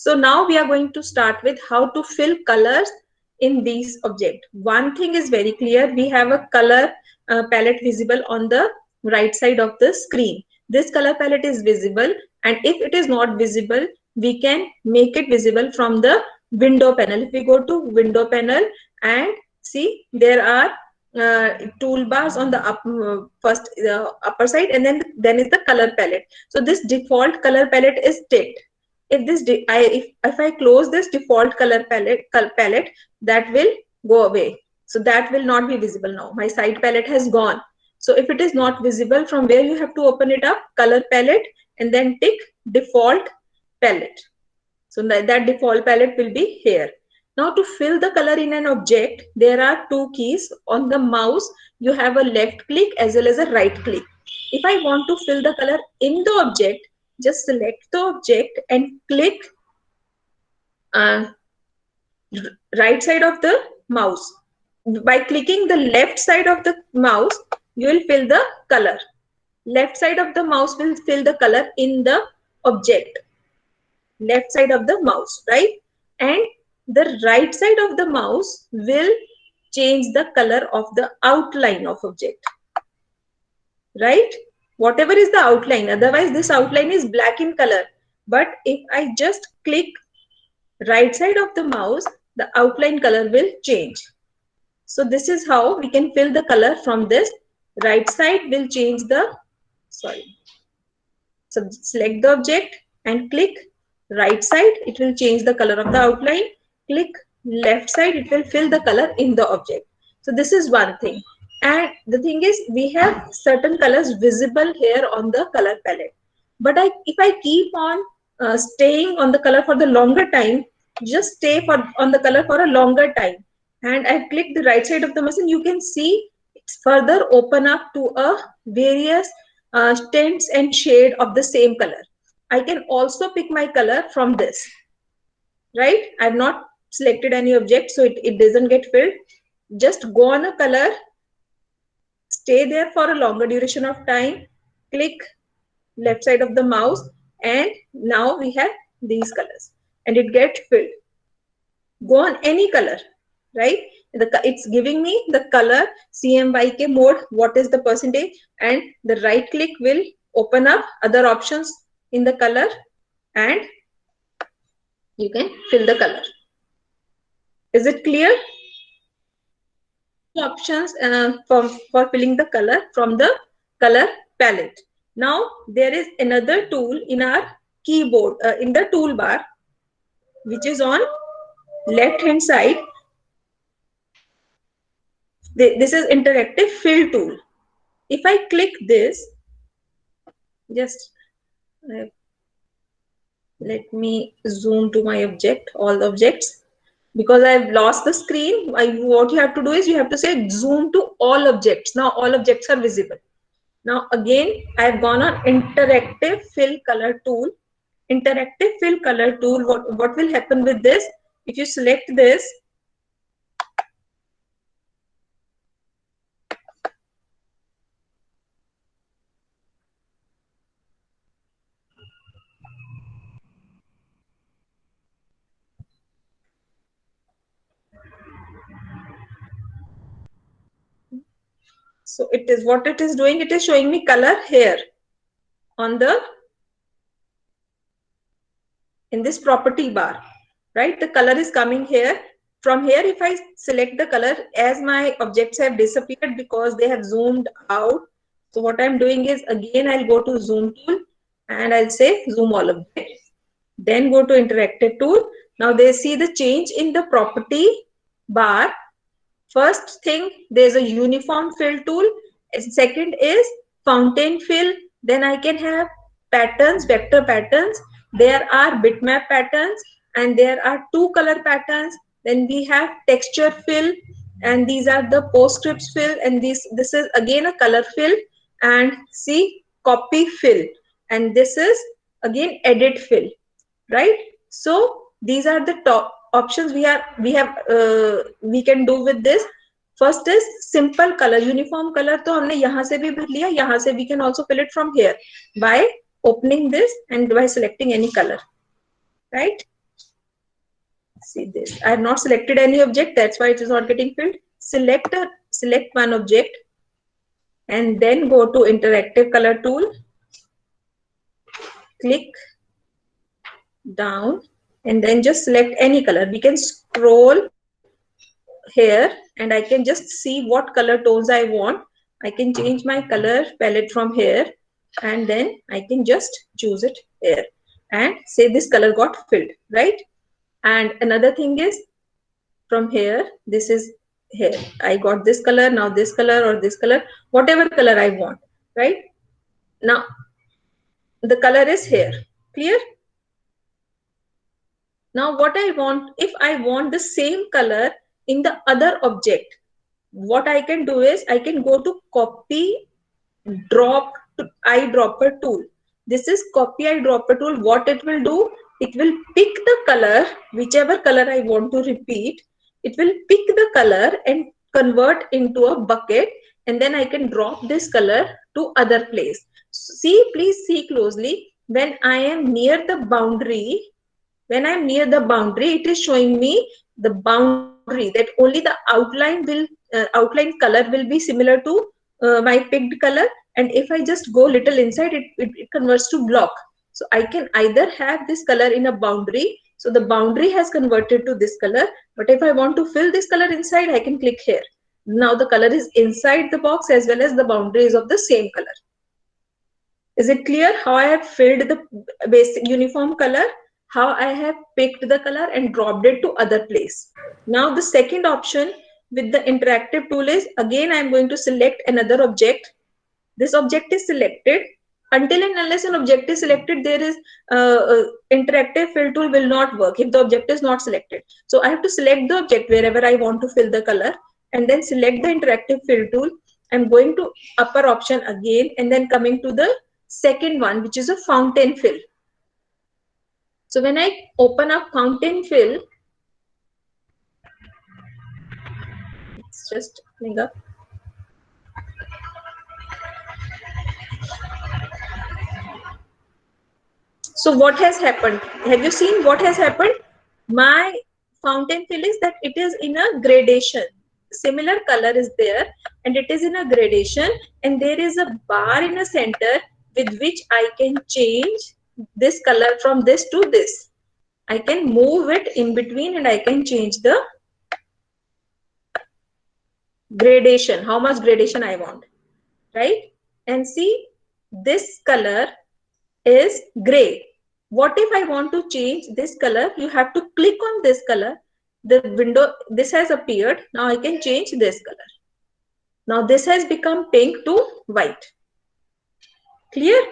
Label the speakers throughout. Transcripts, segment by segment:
Speaker 1: So now we are going to start with how to fill colors in these object. One thing is very clear, we have a color palette visible on the right side of the screen. This color palette is visible, and if it is not visible, we can make it visible from the window panel. If we go to window panel and see, there are toolbars on the first upper side, and then is the color palette. So this default color palette is ticked. If this if I close this default color palette, that will go away. So that will not be visible now. My side palette has gone. So if it is not visible, from where you have to open it up, color palette, and then tick default palette. So that default palette will be here. Now to fill the color in an object, there are two keys. On the mouse, you have a left click as well as a right click. If I want to fill the color in the object, just select the object and click right side of the mouse. By clicking the left side of the mouse, you will fill the color. Left side of the mouse will fill the color in the object. Left side of the mouse, right? And the right side of the mouse will change the color of the outline of object, right? Whatever is the outline, otherwise this outline is black in color. But if I just click right side of the mouse, the outline color will change. So this is how we can fill the color from this. Right side will change the, so select the object and click right side, it will change the color of the outline. Click left side, it will fill the color in the object. So this is one thing. And the thing is, we have certain colors visible here on the color palette. But if I keep on staying on the color for the longer time, just stay on the color for a longer time, and I click the right side of the mouse, and you can see it's further open up to a various tints and shade of the same color. I can also pick my color from this, right? I've not selected any object, so it doesn't get filled. Just go on a color, stay there for a longer duration of time, click left side of the mouse, and now we have these colors, and it gets filled. Go on any color, right? It's giving me the color CMYK mode, what is the percentage, and the right click will open up other options in the color, and you can fill the color. Is it clear? Options for filling the color from the color palette. Now there is another tool in our keyboard, in the toolbar, which is on left hand side. This is interactive fill tool. If I click this, just let me zoom to my object, all objects, because I've lost the screen. What you have to do is you have to say zoom to all objects. Now all objects are visible. Now again, I've gone on interactive fill color tool. Interactive fill color tool, what will happen with this? If you select this, so it is what it is doing, it is showing me color here on the, in this property bar, right? The color is coming here. From here, if I select the color, as my objects have disappeared because they have zoomed out, so what I'm doing is, again I'll go to zoom tool and I'll say zoom all objects, then go to interactive tool. Now they see the change in the property bar. First thing, there's a uniform fill tool. Second is fountain fill. Then I can have patterns, vector patterns. There are bitmap patterns, and there are two color patterns. Then we have texture fill, and these are the postscripts fill, and this is again a color fill, and see copy fill, and this is again edit fill, right? So these are the top options we can do with this. First is simple color, uniform color तो हमने यहाँ से भी भर लिया, यहाँ से we can also fill it from here by opening this and by selecting any color, right? See this, I have not selected any object, that's why it is not getting filled. Select one object and then go to interactive color tool, click down and then just select any color. We can scroll here and I can just see what color tones I want. I can change my color palette from here and then I can just choose it here and say this color got filled, right? And another thing is, from here, this is here, I got this color, now this color or this color, whatever color I want, right? Now the color is here, clear? Now what I want, if I want the same color in the other object, what I can do is I can go to copy drop eyedropper tool. This is copy eyedropper tool. What it will do, it will pick the color, whichever color I want to repeat, it will pick the color and convert into a bucket, and then I can drop this color to other place. See, please see closely. When I am near the boundary, it is showing me the boundary, that only the outline color will be similar to my picked color, and if I just go little inside, it converts to block. So I can either have this color in a boundary, so the boundary has converted to this color, but if I want to fill this color inside, I can click here. Now the color is inside the box as well as the boundary is of the same color. Is it clear how I have filled the basic uniform color, how I have picked the color and dropped it to other place? Now the second option with the interactive tool is, again I am going to select another object. This object is selected. Until and unless an object is selected, there is interactive fill tool will not work if the object is not selected. So I have to select the object wherever I want to fill the color and then select the interactive fill tool. I'm going to upper option again and then coming to the second one, which is a fountain fill. So when I open up fountain fill, it's just coming up. So what has happened? Have you seen what has happened? My fountain fill is that it is in a gradation. Similar color is there and it is in a gradation, and there is a bar in a center with which I can change this color from this to this. I can move it in between and I can change the gradation, how much gradation I want, right? And see, this color is gray. What if I want to change this color? You have to click on this color. The window, this has appeared. Now I can change this color. Now this has become pink to white. Clear?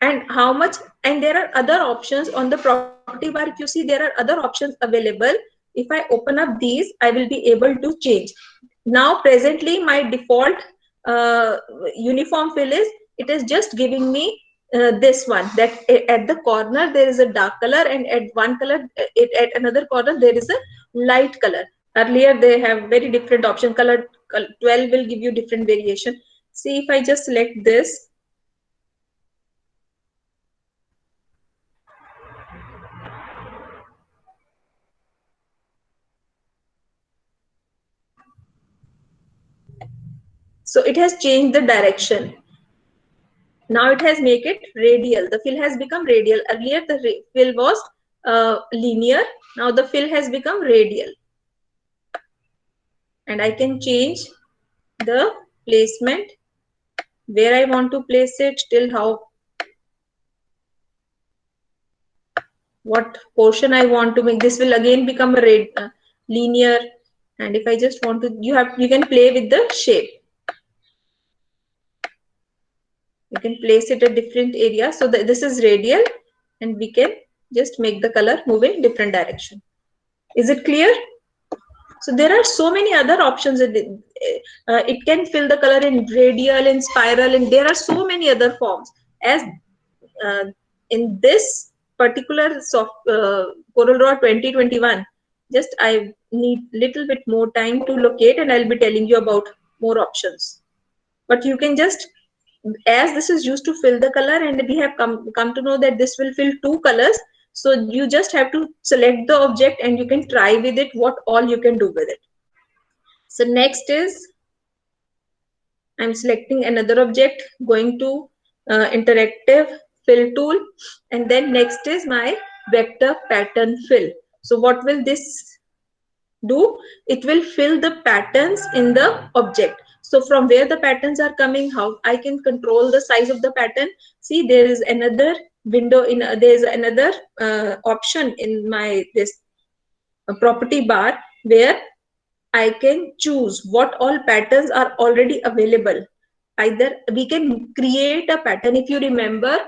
Speaker 1: And how much? And there are other options on the property bar. If you see, there are other options available. If I open up these, I will be able to change. Now presently my default uniform fill is, it is just giving me this one, that at the corner there is a dark color and at one color, at another corner there is a light color. Earlier they have very different option. Color 12 will give you different variation. See, if I just select this, so it has changed the direction. Now it has made it radial. The fill has become radial. Earlier the fill was linear. Now the fill has become radial. And I can change the placement, where I want to place it, till how, what portion I want to make. This will again become a linear. And if I just want to, you can play with the shape. You can place it at different areas. So this is radial, and we can just make the color move in different direction. Is it clear? So there are so many other options. It can fill the color in radial, in spiral, and there are so many other forms. As in this particular CorelDRAW 2021, just I need little bit more time to locate, and I'll be telling you about more options. But you can just, as this is used to fill the color, and we have come to know that this will fill two colors, So you just have to select the object and you can try with it what all you can do with it. So next is, I'm selecting another object, going to interactive fill tool, and then next is my vector pattern fill. So what will this do? It will fill the patterns in the object. So from where the patterns are coming, how I can control the size of the pattern. See, there is another window in there is another option in my this property bar where I can choose what all patterns are already available. Either we can create a pattern. If you remember,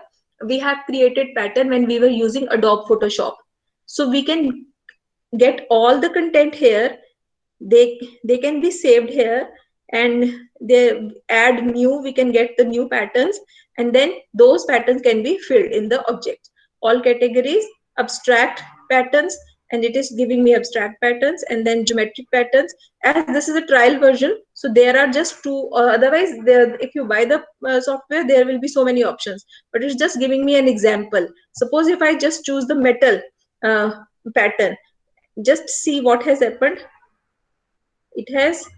Speaker 1: we have created pattern when we were using Adobe Photoshop. So we can get all the content here. They can be saved here, and they add new. We can get the new patterns, and then those patterns can be filled in the object. All categories, abstract patterns, and it is giving me abstract patterns, and then geometric patterns. As this is a trial version, so there are just two. Otherwise, there, if you buy the software, there will be so many options. But it's just giving me an example. Suppose if I just choose the metal pattern, just see what has happened. It has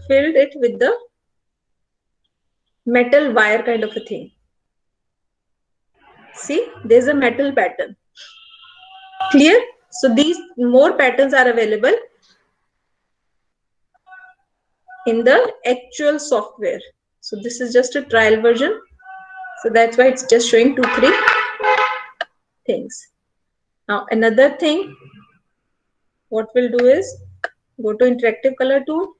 Speaker 1: filled it with the metal wire kind of a thing. See, there's a metal pattern. Clear? So these more patterns are available in the actual software. So this is just a trial version. So that's why it's just showing 2-3 things. Now another thing, what we'll do is go to interactive color tool.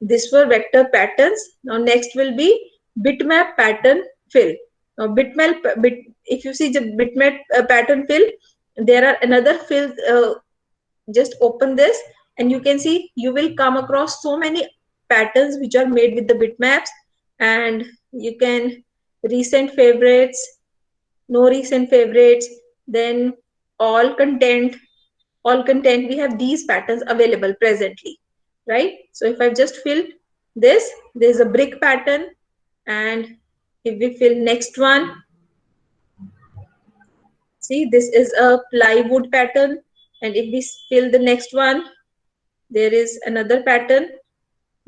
Speaker 1: This were vector patterns. Now next will be bitmap pattern fill. Now if you see the bitmap pattern fill, there are another fill. Just open this and you can see you will come across so many patterns which are made with the bitmaps, and you can recent favorites, no recent favorites, then all content. We have these patterns available presently, right? So if I've just filled this, there's a brick pattern, and if we fill next one, see, this is a plywood pattern, and if we fill the next one, there is another pattern,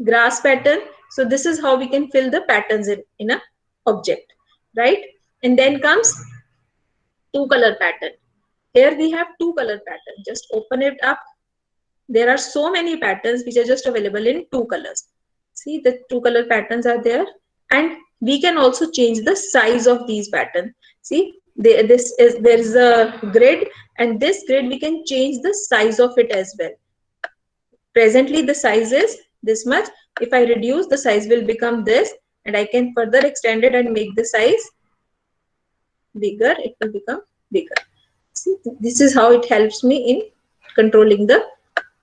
Speaker 1: grass pattern. So this is how we can fill the patterns in a object, right? And then comes two color pattern. Here we have two color pattern. Just open it up. There are so many patterns which are just available in two colors. See, the two color patterns are there, and we can also change the size of these patterns. See, there is a grid, and this grid we can change the size of it as well. Presently the size is this much. If I reduce, the size will become this, and I can further extend it and make the size bigger. It will become bigger. See, this is how it helps me in controlling the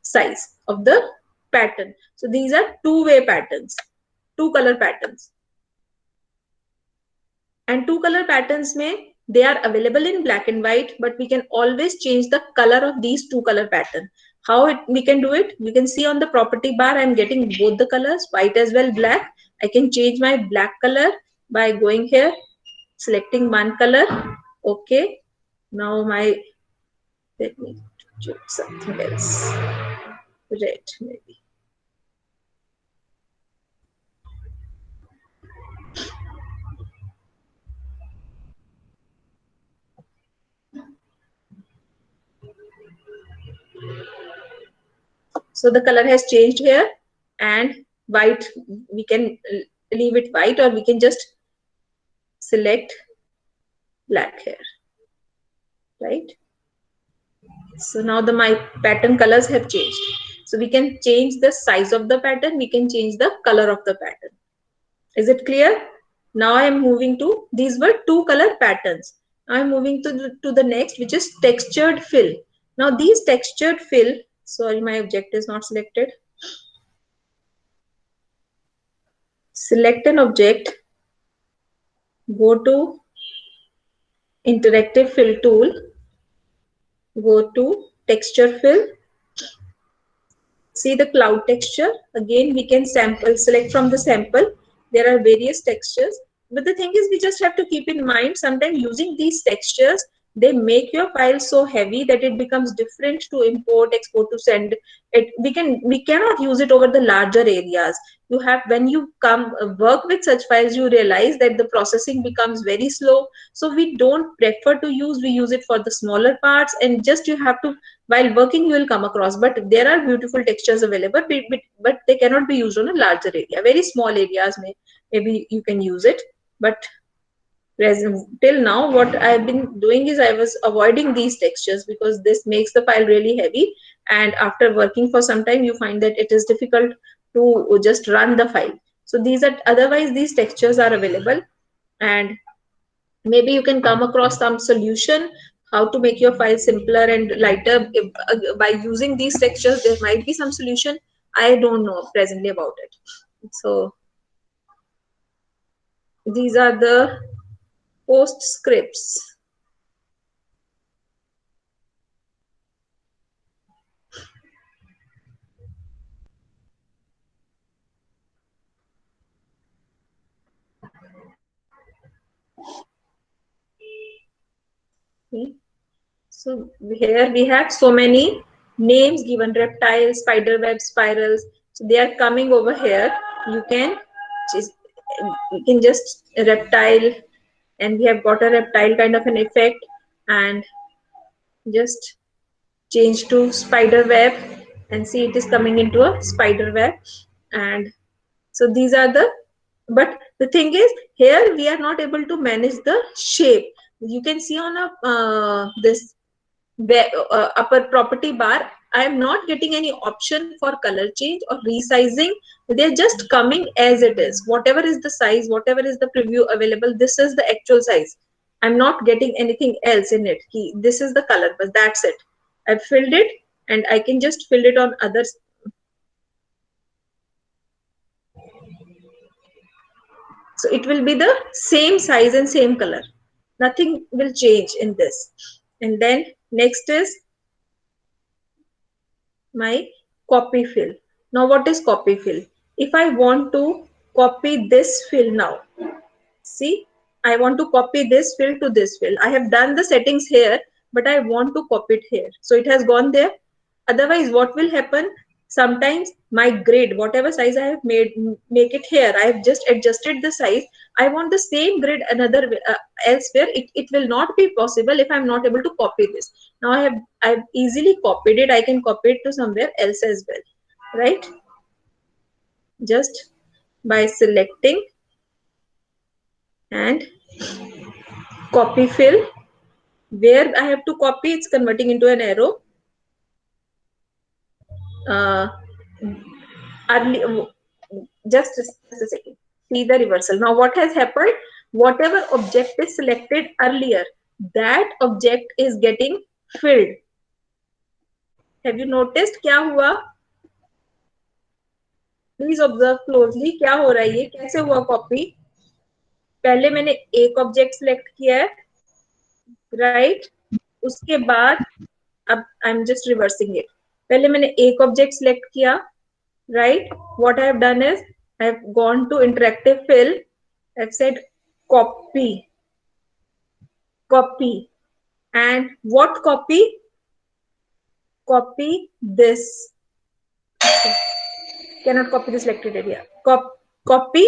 Speaker 1: size of the pattern. So these are two-way patterns, two color patterns. And two color patterns they are available in black and white, but we can always change the color of these two color pattern. How we can do it? You can see on the property bar, I'm getting both the colors, white as well, black. I can change my black color by going here, selecting one color. Okay. Now let me choose something else. Red maybe. So the color has changed here, and white, we can leave it white, or we can just select black here, right? So now my pattern colors have changed. So we can change the size of the pattern, we can change the color of the pattern. Is it clear? Now I am moving to, these were two color patterns. Now I'm moving to the next, which is textured fill. Now these textured fill, sorry, my object is not selected. Select an object, go to interactive fill tool, go to texture fill, see the cloud texture. Again, we can select from the sample. There are various textures, but the thing is, we just have to keep in mind, sometimes using these textures, they make your file so heavy that it becomes different to import, export, to send it. We cannot use it over the larger areas. You have, when you come work with such files, you realize that the processing becomes very slow. So we don't prefer to use, we use it for the smaller parts, and just you have to, while working you will come across, but there are beautiful textures available, but they cannot be used on a larger area. Very small areas maybe you can use it, but till now what I've been doing is I was avoiding these textures because this makes the file really heavy, and after working for some time you find that it is difficult to just run the file. So these are, otherwise these textures are available, and maybe you can come across some solution how to make your file simpler and lighter by using these textures. There might be some solution, I don't know presently about it. So these are the postscripts. Okay. So here we have so many names given: reptiles, spider web, spirals. So they are coming over here. You can just reptile, and we have got a reptile kind of an effect, and just change to spider web, and see it is coming into a spider web. And so these are the, but the thing is here we are not able to manage the shape. You can see on a this upper property bar, I am not getting any option for color change or resizing. They're just coming as it is. Whatever is the size, whatever is the preview available, this is the actual size. I'm not getting anything else in it. This is the color, but that's it. I've filled it, and I can just fill it on others. So it will be the same size and same color. Nothing will change in this. And then next is my copy fill. Now what is copy fill? If I want to copy this fill now, see, I want to copy this fill to this fill. I have done the settings here, but I want to copy it here. So it has gone there. Otherwise, what will happen? Sometimes my grid, whatever size I have made, make it here. I have just adjusted the size. I want the same grid another elsewhere. It will not be possible if I'm not able to copy this. Now I've easily copied it. I can copy it to somewhere else as well, right? Just by selecting and copy fill. Where I have to copy, it's converting into an arrow. Just a second. See the reversal. Now what has happened? Whatever object is selected earlier, that object is getting filled. Have you noticed क्या हुआ? Please observe closely. क्या हो रहा है ये? कैसे हुआ copy? पहले मैंने एक ऑब्जेक्ट सिलेक्ट किया है, राइट? उसके बाद अब I am just reversing it. पहले मैंने एक ऑब्जेक्ट सिलेक्ट किया, right? What I have done is I have gone to interactive fill. I've said copy, and what copy? Copy this. Okay. Cannot copy the selected area. Copy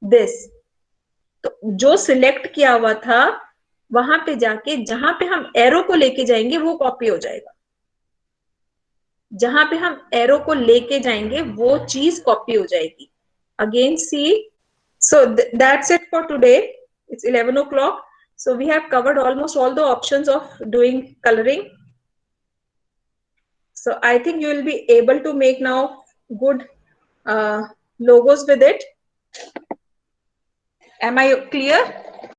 Speaker 1: this. तो जो select किया हुआ था वहां पे जाके जहां पे हम एरो को लेके जाएंगे वो कॉपी हो जाएगा. जहां पे हम एरो को लेके जाएंगे वो चीज कॉपी हो जाएगी. Again, see. So that's it for today. It's 11 o'clock. So we have covered almost all the options of doing coloring. So I think you will be able to make now good logos with it. Am I clear?